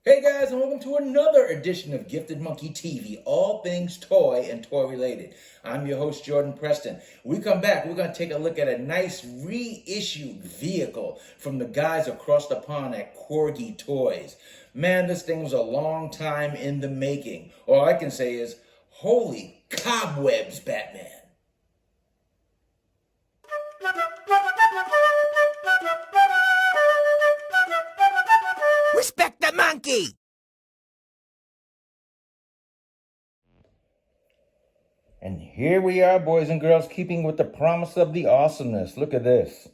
Hey guys, and welcome to another edition of Gifted Monkey TV, all things toy and toy related. I'm your host, Jordan Preston. When we come back, we're going to take a look at a nice reissued vehicle from the guys across the pond at Corgi Toys. Man, this thing was a long time in the making. All I can say is, holy cobwebs, Batman. Respect the monkey! And here we are, boys and girls, keeping with the promise of the awesomeness. Look at this.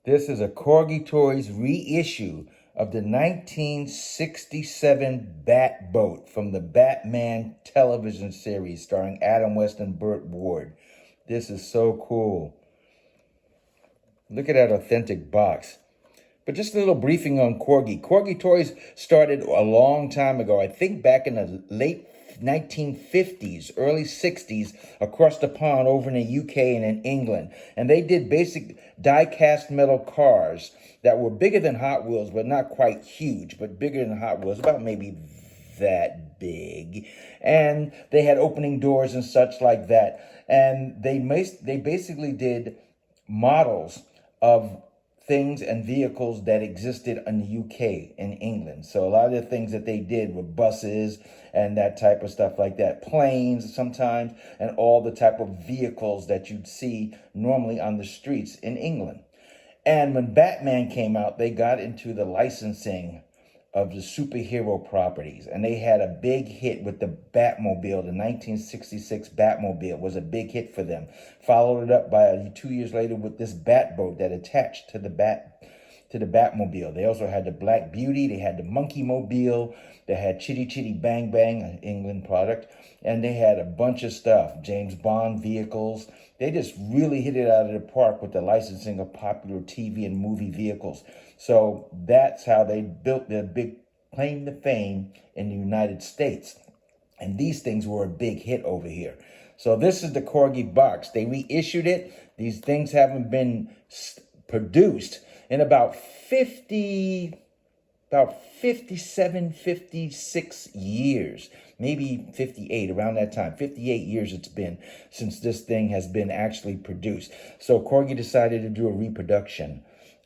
This is a Corgi Toys reissue of the 1967 Batboat from the Batman television series starring Adam West and Burt Ward. This is so cool. Look at that authentic box. But just a little briefing on Corgi. Corgi Toys started a long time ago, I think back in the late 1950s, early 60s, across the pond over in the UK and in England. And they did basic die-cast metal cars that were bigger than Hot Wheels, but not quite huge, but bigger than Hot Wheels, about maybe that big. And they had opening doors and such like that. And they basically did models of things and vehicles that existed in the UK and England. So a lot of the things that they did were buses and that type of stuff like that. Planes sometimes, and all the type of vehicles that you'd see normally on the streets in England. And when Batman came out, they got into the licensing of the superhero properties. And they had a big hit with the Batmobile. The 1966 Batmobile was a big hit for them. Followed it up by 2 years later with this Batboat that attached to the Batmobile. They also had the Black Beauty. They had the Monkey Mobile. They had Chitty Chitty Bang Bang, an England product. And they had a bunch of stuff. James Bond vehicles. They just really hit it out of the park with the licensing of popular TV and movie vehicles. So that's how they built their big claim to fame in the United States. And these things were a big hit over here. So this is the Corgi box. They reissued it. These things haven't been produced in about 57, 56 years, maybe 58, around that time. 58 years it's been since this thing has been actually produced. So Corgi decided to do a reproduction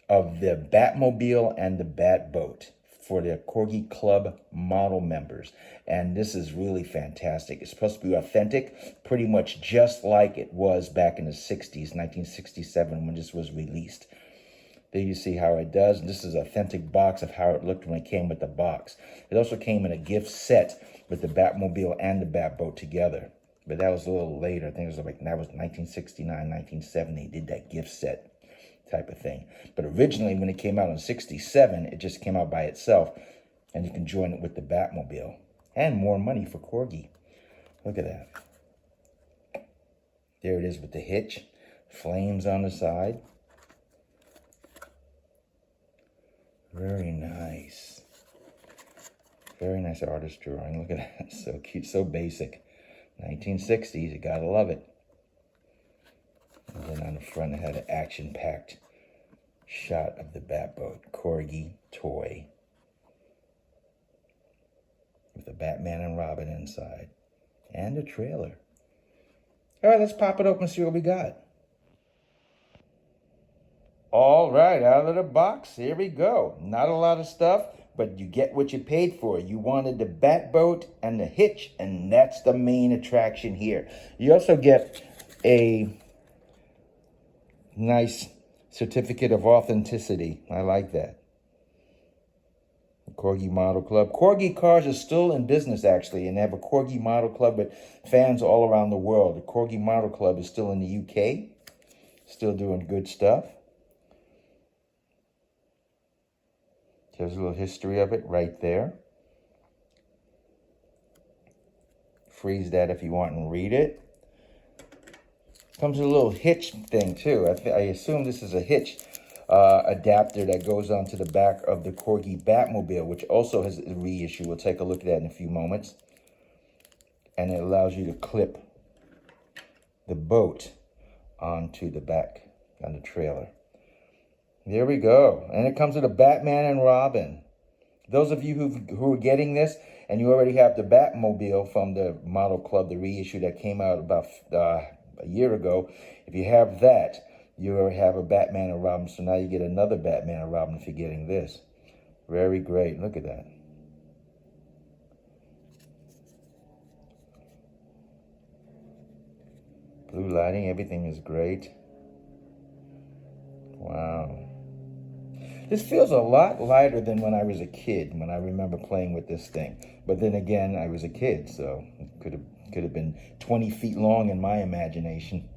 of the Batmobile and the Batboat for the Corgi Club model members. And this is really fantastic. It's supposed to be authentic, pretty much just like it was back in the 60s, 1967, when this was released. There you see how it does. This is an authentic box of how it looked when it came with the box. It also came in a gift set with the Batmobile and the Batboat together. But that was a little later. I think it was like, that was 1969, 1970. Did that gift set type of thing. But originally, when it came out in 67, it just came out by itself. And you can join it with the Batmobile. And more money for Corgi. Look at that. There it is with the hitch. Flames on the side. Very nice. Very nice artist drawing. Look at that. So cute, so basic. 1960s, you gotta love it. And then on the front, it had an action-packed shot of the Batboat. Corgi toy. With the Batman and Robin inside. And a trailer. All right, let's pop it open and see what we got. All right, out of the box, here we go. Not a lot of stuff, but you get what you paid for. You wanted the Batboat and the hitch, and that's the main attraction here. You also get a nice certificate of authenticity. I like that. Corgi Model Club. Corgi cars are still in business, actually, and they have a Corgi Model Club with fans all around the world. The Corgi Model Club is still in the UK, still doing good stuff. There's a little history of it right there. Freeze that if you want and read it. Comes with a little hitch thing too. I assume this is a hitch adapter that goes onto the back of the Corgi Batmobile, which also has a reissue. We'll take a look at that in a few moments. And it allows you to clip the boat onto the back on the trailer. There we go. And it comes with a Batman and Robin. those of you who are getting this and you already have the Batmobile from the Model Club, the reissue that came out about a year ago, if you have that, you already have a Batman and Robin. So now you get another Batman and Robin if you're getting this. Very great. Look at that. Blue lighting, everything is great. Wow. This feels a lot lighter than when I was a kid, when I remember playing with this thing. But then again, I was a kid, so it could have been 20 feet long in my imagination.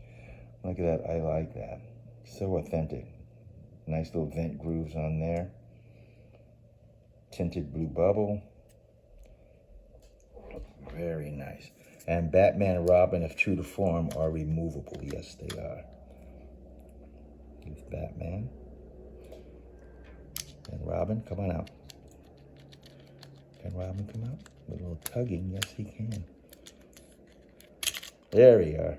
Look at that, I like that. So authentic. Nice little vent grooves on there. Tinted blue bubble. Very nice. And Batman and Robin, if true to form, are removable. Yes, they are. Here's Batman. And Robin, come on out. Can Robin come out? With a little tugging, yes he can. There we are.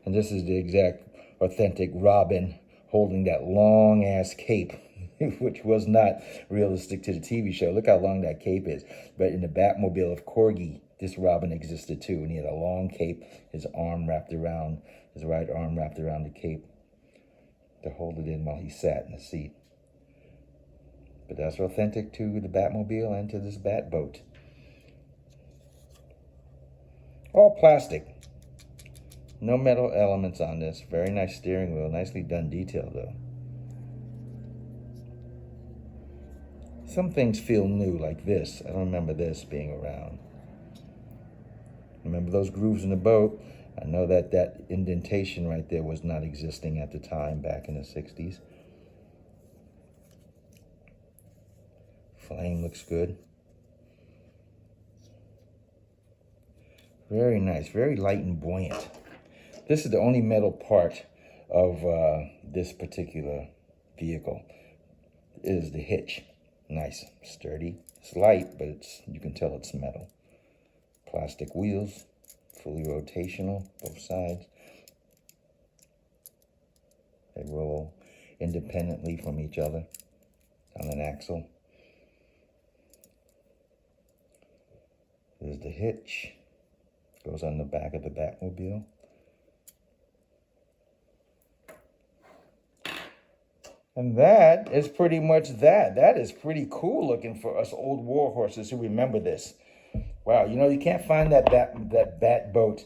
And this is the exact authentic Robin holding that long ass cape, which was not realistic to the TV show. Look how long that cape is. But in the Batmobile of Corgi, this Robin existed too, and he had a long cape, his arm wrapped around, his right arm wrapped around the cape to hold it in while he sat in the seat. But that's authentic to the Batmobile and to this Batboat. All plastic. No metal elements on this. Very nice steering wheel. Nicely done detail though. Some things feel new like this. I don't remember this being around. Remember those grooves in the boat? I know that that indentation right there was not existing at the time back in the 60s. Flame looks good. Very nice, very light and buoyant. This is the only metal part of this particular vehicle, is the hitch. Nice, sturdy. It's light, but you can tell it's metal. Plastic wheels, fully rotational, both sides. They roll independently from each other on an axle. There's the hitch. Goes on the back of the Batmobile. And that is pretty much that. That is pretty cool looking for us old war horses who remember this. Wow, you know, you can't find that Batboat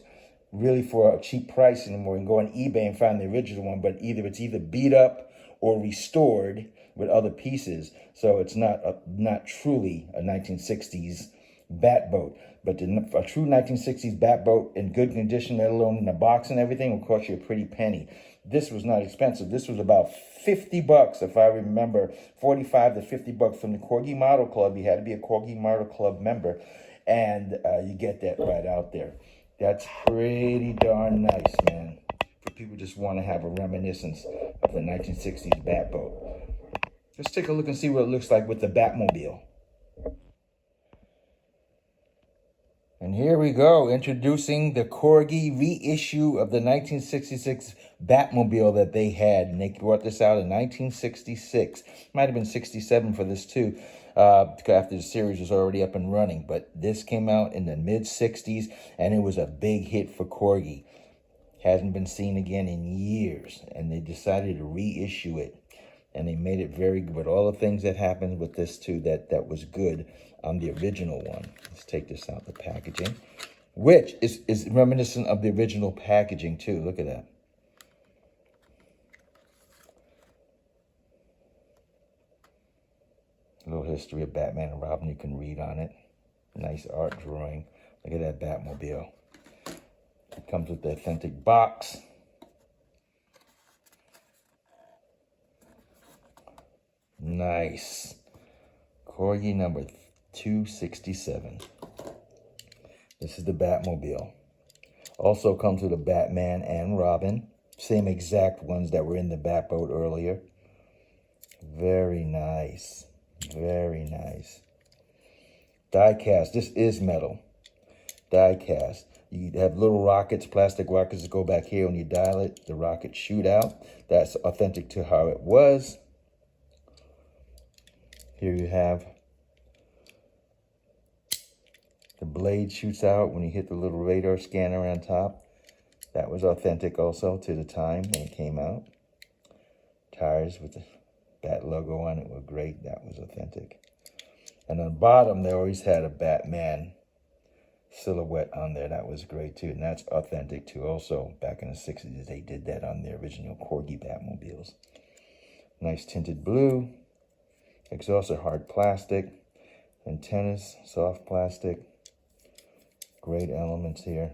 really for a cheap price anymore. You can go on eBay and find the original one, but it's either beat up or restored with other pieces. So it's not truly a 1960s Batboat. But a true 1960s Batboat in good condition, let alone in the box and everything, will cost you a pretty penny. This was not expensive. This was about $50, if I remember, 45 to $50 from the Corgi Model Club. You had to be a Corgi Model Club member, and you get that right out there. That's pretty darn nice, man. For people who just want to have a reminiscence of the 1960s Batboat. Let's take a look and see what it looks like with the Batmobile. And here we go, introducing the Corgi reissue of the 1966 Batmobile that they had. And they brought this out in 1966. Might have been 67 for this too, after the series was already up and running. But this came out in the mid-60s, and it was a big hit for Corgi. Hasn't been seen again in years, and they decided to reissue it. And they made it very good. With all the things that happened with this too, that was good on the original one. Let's take this out, the packaging, which is reminiscent of the original packaging too. Look at that. A little history of Batman and Robin you can read on it. Nice art drawing. Look at that Batmobile. It comes with the authentic box. Nice. Corgi number 267. This is the Batmobile. Also comes with a Batman and Robin. Same exact ones that were in the Batboat earlier. Very nice. Very nice. Die cast. This is metal. Die cast. You have little rockets, plastic rockets that go back here. When you dial it, the rockets shoot out. That's authentic to how it was. Here you have The blade shoots out when you hit the little radar scanner on top. That was authentic also to the time when it came out. Tires with the Bat logo on it were great. That was authentic. And on the bottom, they always had a Batman silhouette on there. That was great too. And that's authentic too. Also, back in the 60s, they did that on the original Corgi Batmobiles. Nice tinted blue. Exhausts are hard plastic. Antennas, soft plastic. Great elements here.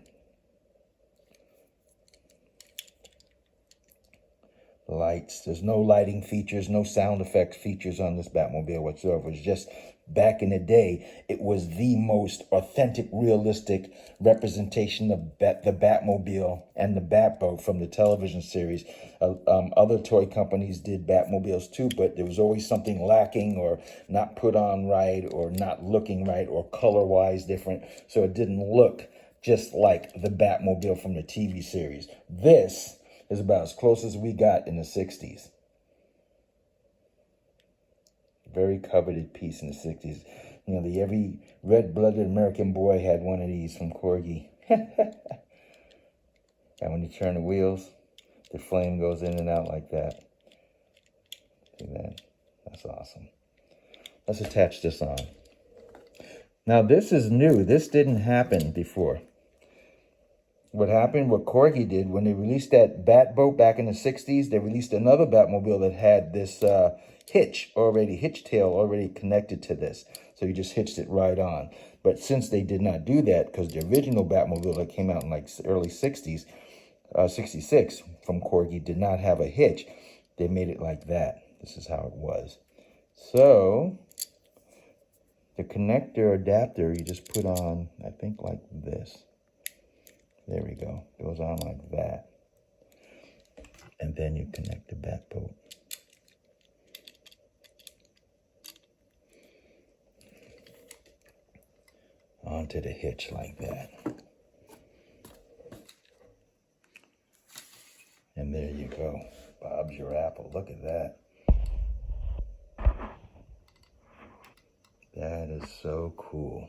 Lights. There's no lighting features, no sound effects features on this Batmobile whatsoever. It's just back in the day, it was the most authentic, realistic representation of the Batmobile and the Batboat from the television series. Other toy companies did Batmobiles too, but there was always something lacking or not put on right or not looking right or color-wise different. So it didn't look just like the Batmobile from the TV series. This is about as close as we got in the 60s. Very coveted piece in the 60s. You know, every red-blooded American boy had one of these from Corgi. And when you turn the wheels, the flame goes in and out like that. See that? That's awesome. Let's attach this on. Now, this is new. This didn't happen before. What happened, what Corgi did, when they released that Batboat back in the 60s, they released another Batmobile that had this hitch tail already connected to this. So you just hitched it right on. But since they did not do that, because the original Batmobile that came out in like early 60s, 66 from Corgi did not have a hitch, they made it like that. This is how it was. So the connector adapter you just put on, I think like this. There we go. Goes on like that. And then you connect the Batboat. Onto the hitch like that. And there you go. Bob's your apple. Look at that. That is so cool.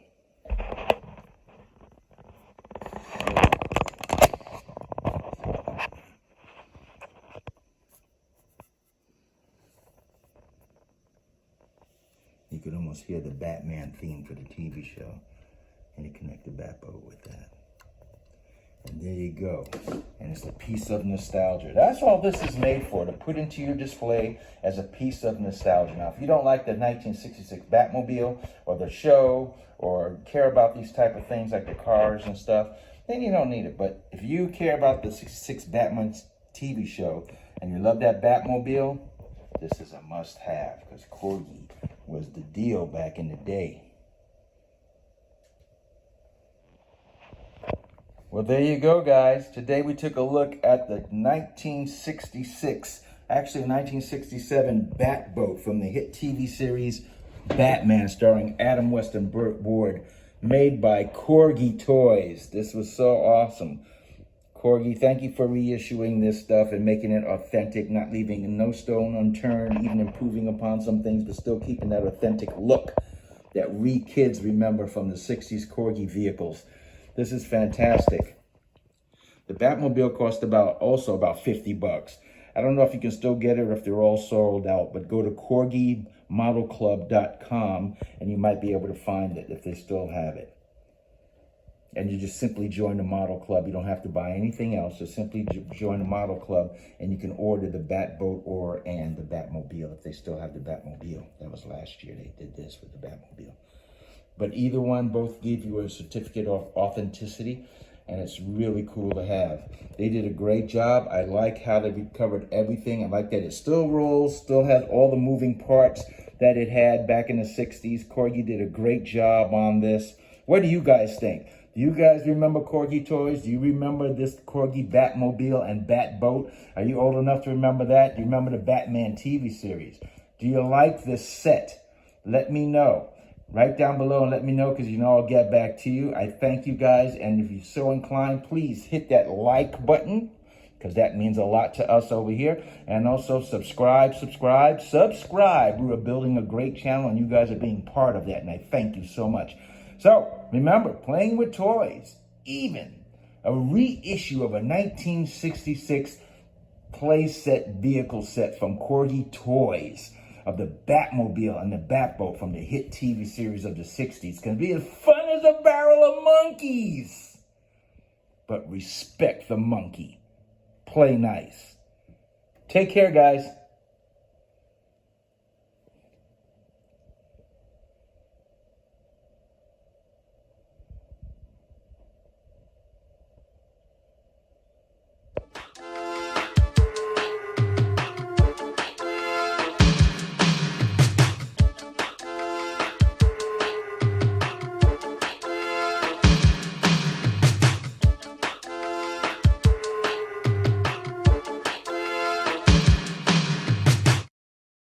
You could almost hear the Batman theme for the TV show. And you connect the Batboat with that. And there you go. And it's a piece of nostalgia. That's all this is made for, to put into your display as a piece of nostalgia. Now, if you don't like the 1966 Batmobile or the show or care about these type of things like the cars and stuff, then you don't need it. But if you care about the 66 Batman TV show and you love that Batmobile, this is a must-have because Corgi was the deal back in the day. Well, there you go, guys. Today we took a look at the 1966, actually 1967 Batboat from the hit TV series Batman, starring Adam West and Burt Ward, made by Corgi Toys. This was so awesome. Corgi, thank you for reissuing this stuff and making it authentic, not leaving no stone unturned, even improving upon some things, but still keeping that authentic look that we kids remember from the 60s Corgi vehicles. This is fantastic. The Batmobile cost about 50 bucks. I don't know if you can still get it or if they're all sold out, but go to corgimodelclub.com and you might be able to find it if they still have it. And you just simply join the model club. You don't have to buy anything else. Just simply join the model club and you can order the Batboat and the Batmobile if they still have the Batmobile. That was last year they did this with the Batmobile. But either one, both give you a certificate of authenticity, and it's really cool to have. They did a great job. I like how they recovered everything. I like that it still rolls, still has all the moving parts that it had back in the 60s. Corgi did a great job on this. What do you guys think? Do you guys remember Corgi Toys? Do you remember this Corgi Batmobile and Batboat? Are you old enough to remember that? Do you remember the Batman TV series? Do you like this set? Let me know. Write down below and let me know, because you know I'll get back to you. I thank you guys, and if you're so inclined, please hit that like button, because that means a lot to us over here. And also subscribe. We are building a great channel, and you guys are being part of that, and I thank you so much. So, remember, playing with toys, even a reissue of a 1966 playset vehicle set from Corgi Toys of the Batmobile and the Batboat from the hit TV series of the 60s can be as fun as a barrel of monkeys. But respect the monkey. Play nice. Take care, guys.